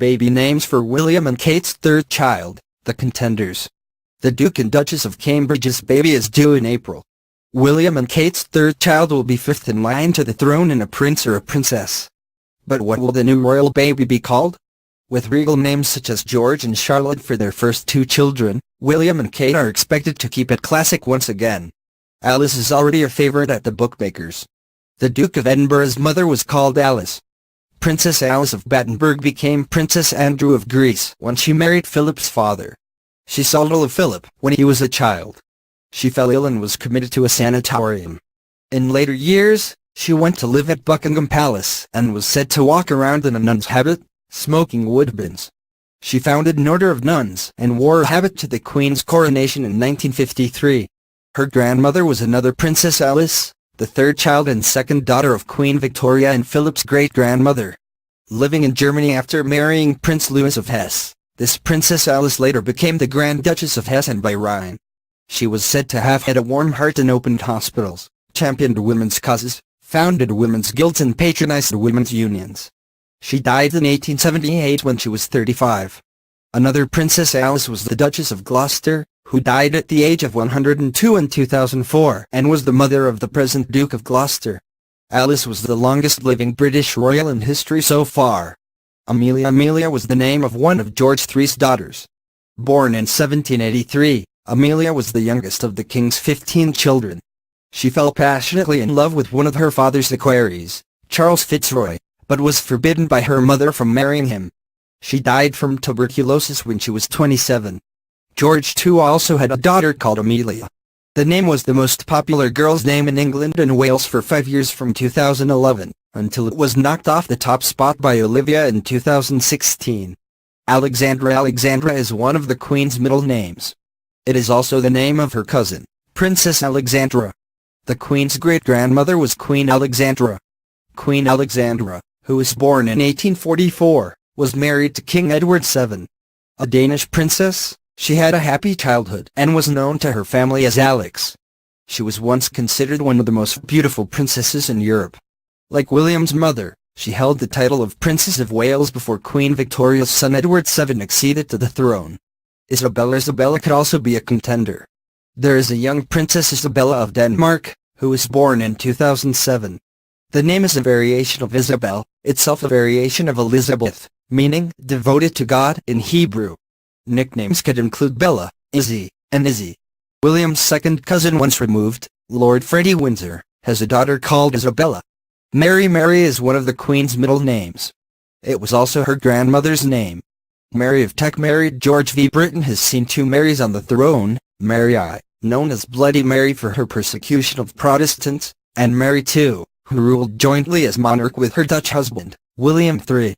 Baby names for William and Kate's third child, the Contenders. The Duke and Duchess of Cambridge's baby is due in April. William and Kate's third child will be fifth in line to the throne and a prince or a princess. But what will the new royal baby be called? With regal names such as George and Charlotte for their first two children, William and Kate are expected to keep it classic once again. Alice is already a favorite at the bookmakers. The Duke of Edinburgh's mother was called Alice. Princess Alice of Battenberg became Princess Andrew of Greece when she married Philip's father. She saw little of Philip when he was a child. She fell ill and was committed to a sanatorium. In later years, she went to live at Buckingham Palace and was said to walk around in a nun's habit, smoking woodbines. She founded an order of nuns and wore a habit to the Queen's coronation in 1953. Her grandmother was another Princess Alice, the third child and second daughter of Queen Victoria and Philip's great-grandmother. Living in Germany after marrying Prince Louis of Hesse, this Princess Alice later became the Grand Duchess of Hessen by Rhine. She was said to have had a warm heart and opened hospitals, championed women's causes, founded women's guilds and patronized women's unions. She died in 1878 when she was 35. Another Princess Alice was the Duchess of Gloucester, who died at the age of 102 in 2004 and was the mother of the present Duke of Gloucester. Alice was the longest-living British royal in history so far. Amelia was the name of one of George III's daughters. Born in 1783, Amelia was the youngest of the king's 15 children. She fell passionately in love with one of her father's equerries, Charles Fitzroy, but was forbidden by her mother from marrying him. She died from tuberculosis when she was 27. George II also had a daughter called Amelia. The name was the most popular girl's name in England and Wales for 5 years from 2011, until it was knocked off the top spot by Olivia in 2016. Alexandra is one of the Queen's middle names. It is also the name of her cousin, Princess Alexandra. The Queen's great-grandmother was Queen Alexandra. Queen Alexandra, who was born in 1844, was married to King Edward VII. A Danish princess, she had a happy childhood and was known to her family as Alex. She was once considered one of the most beautiful princesses in Europe. Like William's mother, she held the title of Princess of Wales before Queen Victoria's son Edward VII acceded to the throne. Isabella could also be a contender. There is a young Princess Isabella of Denmark, who was born in 2007. The name is a variation of Isabel, itself a variation of Elizabeth, meaning devoted to God in Hebrew. Nicknames could include Bella, Izzy, and Izzy. William's second cousin once removed, Lord Freddie Windsor, has a daughter called Isabella. Mary is one of the Queen's middle names. It was also her grandmother's name. Mary of Teck married George V. Britain has seen two Marys on the throne, Mary I, known as Bloody Mary for her persecution of Protestants, and Mary II, who ruled jointly as monarch with her Dutch husband, William III.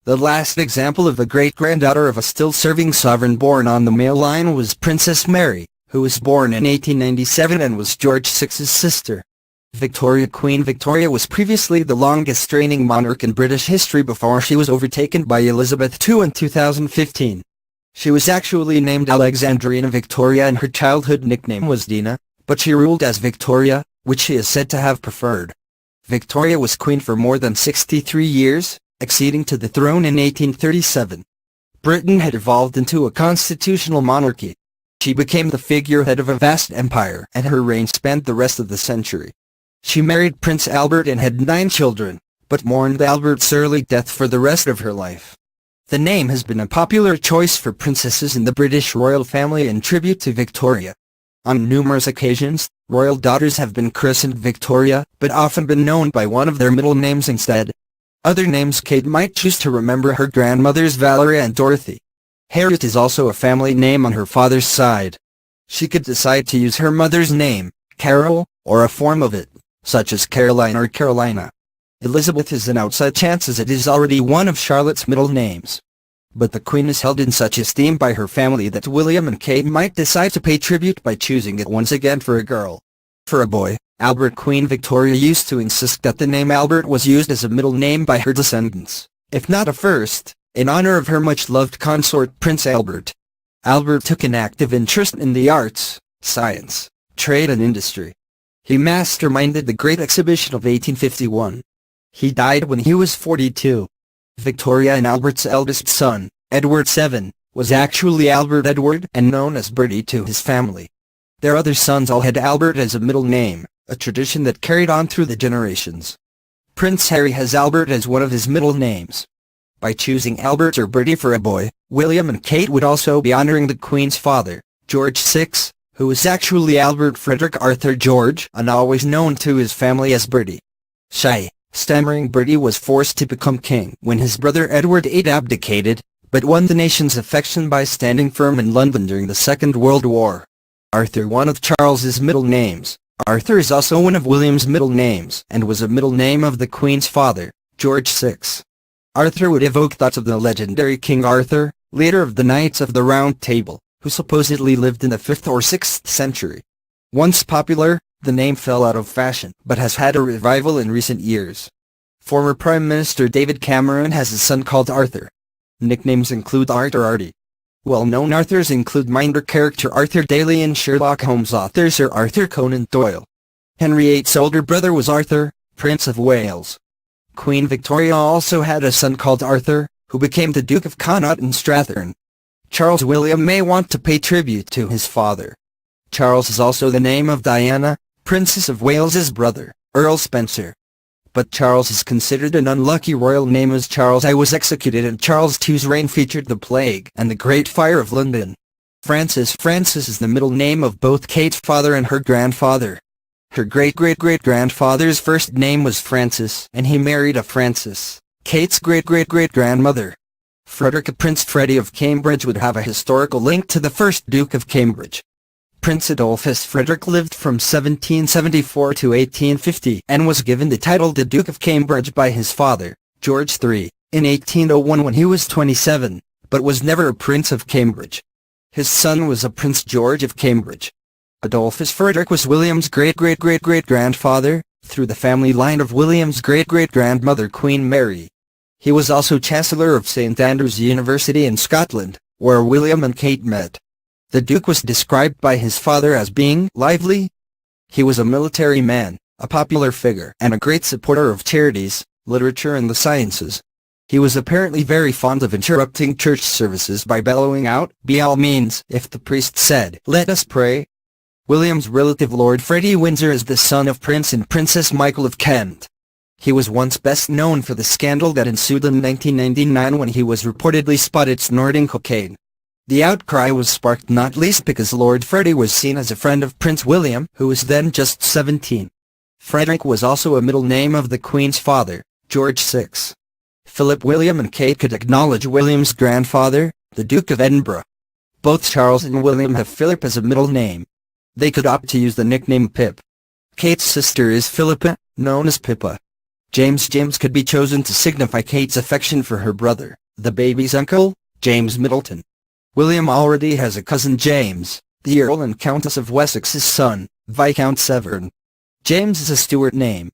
The last example of a great-granddaughter of a still-serving sovereign born on the male line was Princess Mary, who was born in 1897 and was George VI's sister. Queen Victoria was previously the longest-reigning monarch in British history before she was overtaken by Elizabeth II in 2015. She was actually named Alexandrina Victoria and her childhood nickname was Dina, but she ruled as Victoria, which she is said to have preferred. Victoria was queen for more than 63 years, acceding to the throne in 1837. Britain had evolved into a constitutional monarchy. She became the figurehead of a vast empire and her reign spanned the rest of the century. She married Prince Albert and had 9 children, but mourned Albert's early death for the rest of her life. The name has been a popular choice for princesses in the British royal family in tribute to Victoria. On numerous occasions, royal daughters have been christened Victoria, but often been known by one of their middle names instead. Other names Kate might choose to remember her grandmothers Valeria and Dorothy. Harriet is also a family name on her father's side. She could decide to use her mother's name, Carol, or a form of it, such as Caroline or Carolina. Elizabeth is an outside chance as it is already one of Charlotte's middle names. But the Queen is held in such esteem by her family that William and Kate might decide to pay tribute by choosing it once again for a girl. For a boy, Albert, Queen Victoria used to insist that the name Albert was used as a middle name by her descendants, if not a first, in honor of her much-loved consort Prince Albert. Albert took an active interest in the arts, science, trade and industry. He masterminded the Great Exhibition of 1851. He died when he was 42. Victoria and Albert's eldest son, Edward VII, was actually Albert Edward and known as Bertie to his family. Their other sons all had Albert as a middle name, a tradition that carried on through the generations. Prince Harry has Albert as one of his middle names. By choosing Albert or Bertie for a boy, William and Kate would also be honoring the Queen's father, George VI, who was actually Albert Frederick Arthur George and always known to his family as Bertie. Shy, stammering Bertie was forced to become king when his brother Edward VIII abdicated, but won the nation's affection by standing firm in London during the Second World War. Arthur, one of Charles's middle names. Arthur is also one of William's middle names and was a middle name of the Queen's father, George VI. Arthur would evoke thoughts of the legendary King Arthur, leader of the Knights of the Round Table, who supposedly lived in the 5th or 6th century. Once popular, the name fell out of fashion but has had a revival in recent years. Former Prime Minister David Cameron has a son called Arthur. Nicknames include Art or Artie. Well-known Arthurs include minor character Arthur Daley and Sherlock Holmes author Sir Arthur Conan Doyle. Henry VIII's older brother was Arthur, Prince of Wales. Queen Victoria also had a son called Arthur, who became the Duke of Connaught and Strathearn. Charles William may want to pay tribute to his father. Charles is also the name of Diana, Princess of Wales's brother, Earl Spencer. But Charles is considered an unlucky royal name as Charles I was executed and Charles II's reign featured the plague and the Great Fire of London. Francis is the middle name of both Kate's father and her grandfather. Her great-great-great-grandfather's first name was Francis and he married a Frances, Kate's great-great-great-grandmother. Frederick, Prince Freddie of Cambridge would have a historical link to the first Duke of Cambridge. Prince Adolphus Frederick lived from 1774 to 1850 and was given the title the Duke of Cambridge by his father, George III, in 1801 when he was 27, but was never a Prince of Cambridge. His son was a Prince George of Cambridge. Adolphus Frederick was William's great-great-great-great-grandfather, through the family line of William's great-great-grandmother Queen Mary. He was also Chancellor of St Andrews University in Scotland, where William and Kate met. The Duke was described by his father as being lively. He was a military man, a popular figure, and a great supporter of charities, literature and the sciences. He was apparently very fond of interrupting church services by bellowing out, "By all means," if the priest said, "Let us pray." William's relative Lord Freddie Windsor is the son of Prince and Princess Michael of Kent. He was once best known for the scandal that ensued in 1999 when he was reportedly spotted snorting cocaine. The outcry was sparked not least because Lord Freddie was seen as a friend of Prince William, who was then just 17. Frederick was also a middle name of the Queen's father, George VI. Philip William and Kate could acknowledge William's grandfather, the Duke of Edinburgh. Both Charles and William have Philip as a middle name. They could opt to use the nickname Pip. Kate's sister is Philippa, known as Pippa. James could be chosen to signify Kate's affection for her brother, the baby's uncle, James Middleton. William already has a cousin James, the Earl and Countess of Wessex's son, Viscount Severn. James is a Stuart name.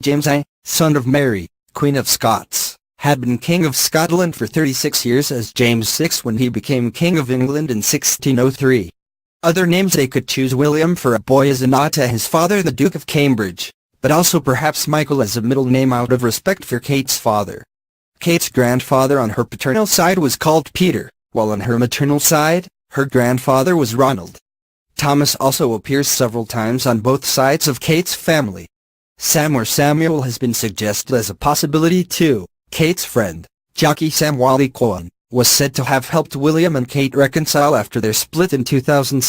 James I, son of Mary, Queen of Scots, had been King of Scotland for 36 years as James VI when he became King of England in 1603. Other names they could choose William for a boy as a nod to his father the Duke of Cambridge, but also perhaps Michael as a middle name out of respect for Kate's father. Kate's grandfather on her paternal side was called Peter, while on her maternal side, her grandfather was Ronald. Thomas also appears several times on both sides of Kate's family. Sam or Samuel has been suggested as a possibility too. Kate's friend, jockey Sam Wally Cohen, was said to have helped William and Kate reconcile after their split in 2007.